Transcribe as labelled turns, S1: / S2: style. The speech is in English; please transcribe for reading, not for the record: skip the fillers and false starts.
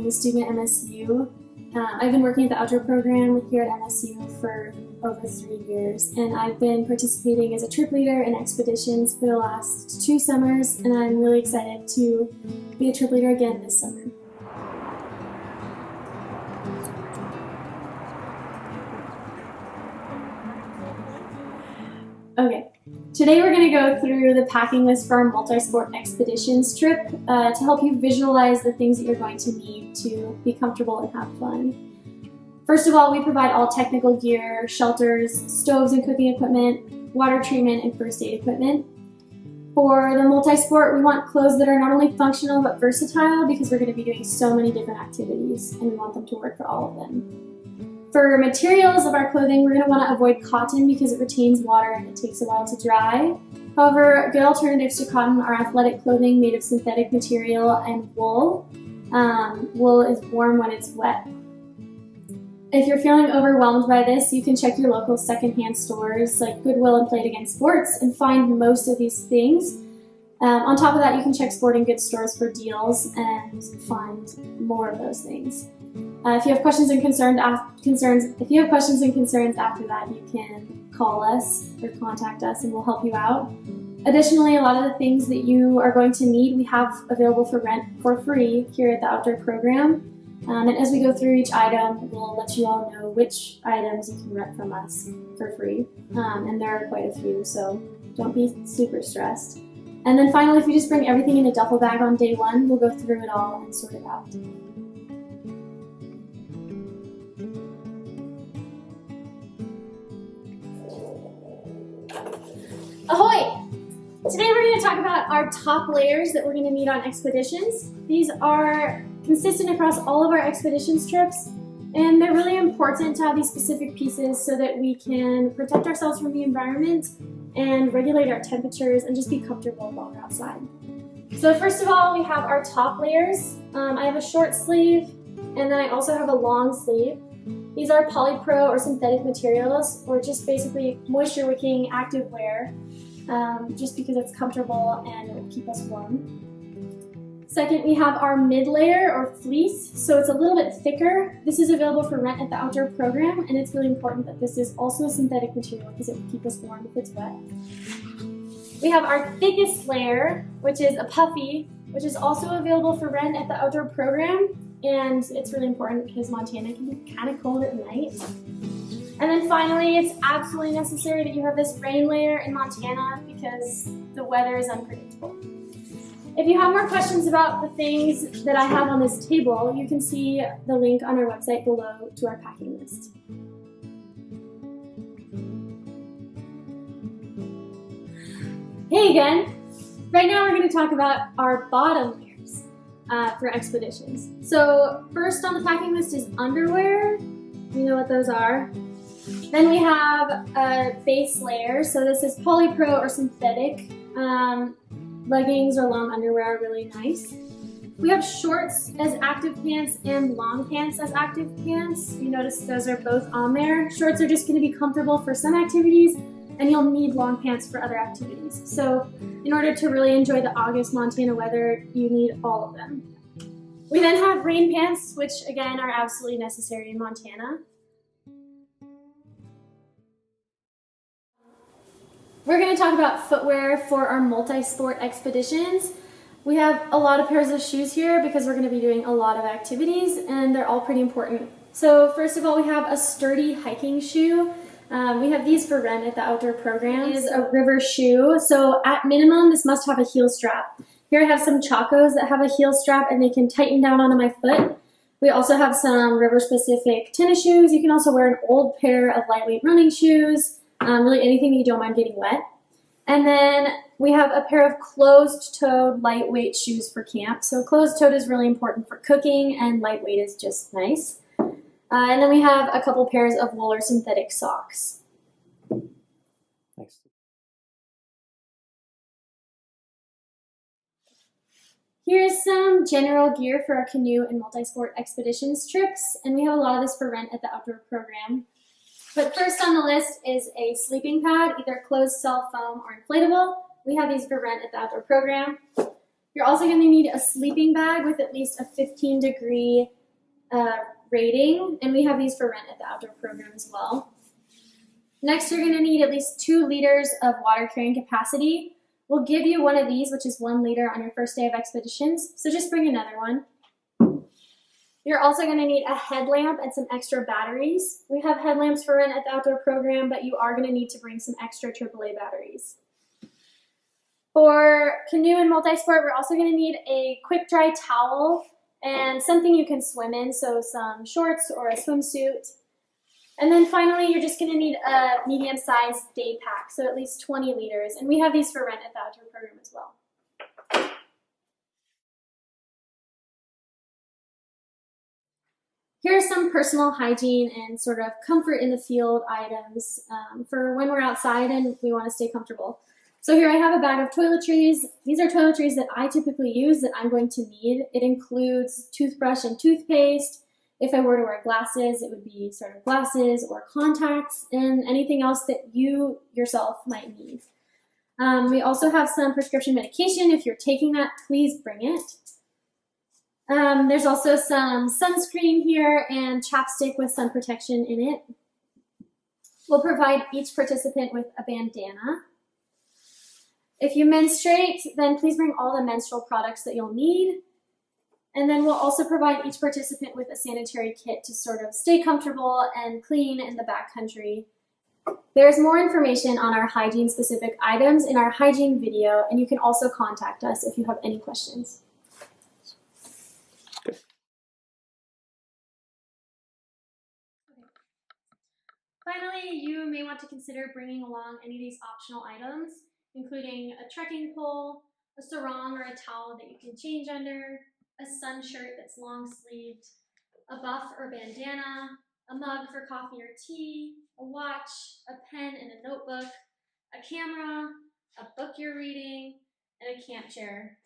S1: a student at MSU. I've been working at the outdoor program here at MSU for over 3 years, and I've been participating as a trip leader in expeditions for the last 2 summers, and I'm really excited to be a trip leader again this summer. Okay, today we're going to go through the packing list for our multi-sport expeditions trip to help you visualize the things that you're going to need to be comfortable and have fun. First of all, we provide all technical gear, shelters, stoves and cooking equipment, water treatment, and first aid equipment. For the multi-sport, we want clothes that are not only functional but versatile because we're going to be doing so many different activities and we want them to work for all of them. For materials of our clothing, we're going to want to avoid cotton because it retains water and it takes a while to dry. However, good alternatives to cotton are athletic clothing made of synthetic material and wool. Wool is warm when it's wet. If you're feeling overwhelmed by this, you can check your local secondhand stores like Goodwill and Play It Again Sports and find most of these things. On top of that, you can check sporting goods stores for deals and find more of those things. If you have questions and concerns after that, you can call us or contact us and we'll help you out. Additionally, a lot of the things that you are going to need we have available for rent for free here at the outdoor program. And as we go through each item, we'll let you all know which items you can rent from us for free. And there are quite a few, so don't be super stressed. And then finally, if you just bring everything in a duffel bag on day 1, we'll go through it all and sort it out. Ahoy! Today we're going to talk about our top layers that we're going to need on expeditions. These are consistent across all of our expeditions trips, and they're really important to have these specific pieces so that we can protect ourselves from the environment and regulate our temperatures and just be comfortable while we're outside. So first of all, we have our top layers. I have a short sleeve, and then I also have a long sleeve. These are polypro or synthetic materials, or just basically moisture-wicking active wear, just because it's comfortable and it will keep us warm. Second, we have our mid-layer or fleece, so it's a little bit thicker. This is available for rent at the outdoor program, and it's really important that this is also a synthetic material because it will keep us warm if it's wet. We have our thickest layer, which is a puffy, which is also available for rent at the outdoor program, and it's really important because Montana can be kind of cold at night. And then finally, it's absolutely necessary that you have this rain layer in Montana because the weather is unpredictable. If you have more questions about the things that I have on this table, you can see the link on our website below to our packing list. Hey again! Right now we're going to talk about our bottom layers for expeditions. So first on the packing list is underwear. You know what those are. Then we have a base layer. So this is polypro or synthetic. Leggings or long underwear are really nice. We have shorts as active pants and long pants as active pants. You notice those are both on there. Shorts are just going to be comfortable for some activities, and you'll need long pants for other activities. So in order to really enjoy the August Montana weather, you need all of them. We then have rain pants, which again are absolutely necessary in Montana. We're going to talk about footwear for our multi-sport expeditions. We have a lot of pairs of shoes here because we're going to be doing a lot of activities and they're all pretty important. So first of all, we have a sturdy hiking shoe. We have these for rent at the outdoor program. It is a river shoe. So at minimum, this must have a heel strap. Here I have some Chacos that have a heel strap and they can tighten down onto my foot. We also have some river-specific tennis shoes. You can also wear an old pair of lightweight running shoes. Really anything that you don't mind getting wet. And then we have a pair of closed-toed lightweight shoes for camp. So closed-toed is really important for cooking and lightweight is just nice. And then we have a couple pairs of wool or synthetic socks.
S2: Thanks.
S1: Here's some general gear for our canoe and multi-sport expeditions trips, and we have a lot of this for rent at the outdoor program. But first on the list is a sleeping pad, either closed cell foam or inflatable. We have these for rent at the outdoor program. You're also going to need a sleeping bag with at least a 15-degree rating, and we have these for rent at the outdoor program as well. Next, you're going to need at least 2 liters of water carrying capacity. We'll give you one of these, which is 1 liter on your first day of expeditions, so just bring another one. You're also going to need a headlamp and some extra batteries. We have headlamps for rent at the outdoor program, but you are going to need to bring some extra AAA batteries. For canoe and multi-sport, we're also going to need a quick dry towel and something you can swim in, so some shorts or a swimsuit. And then finally, you're just going to need a medium-sized day pack, so at least 20 liters. And we have these for rent at the outdoor program as well. Here are some personal hygiene and sort of comfort in the field items for when we're outside and we want to stay comfortable. So here I have a bag of toiletries. These are toiletries that I typically use that I'm going to need. It includes toothbrush and toothpaste. If I were to wear glasses, it would be sort of glasses or contacts and anything else that you yourself might need. We also have some prescription medication. If you're taking that, please bring it. There's also some sunscreen here and chapstick with sun protection in it. We'll provide each participant with a bandana. If you menstruate, then please bring all the menstrual products that you'll need. And then we'll also provide each participant with a sanitary kit to sort of stay comfortable and clean in the backcountry. There's more information on our hygiene-specific items in our hygiene video, and you can also contact us if you have any questions. Finally, you may want to consider bringing along any of these optional items, including a trekking pole, a sarong or a towel that you can change under, a sun shirt that's long-sleeved, a buff or bandana, a mug for coffee or tea, a watch, a pen and a notebook, a camera, a book you're reading, and a camp chair.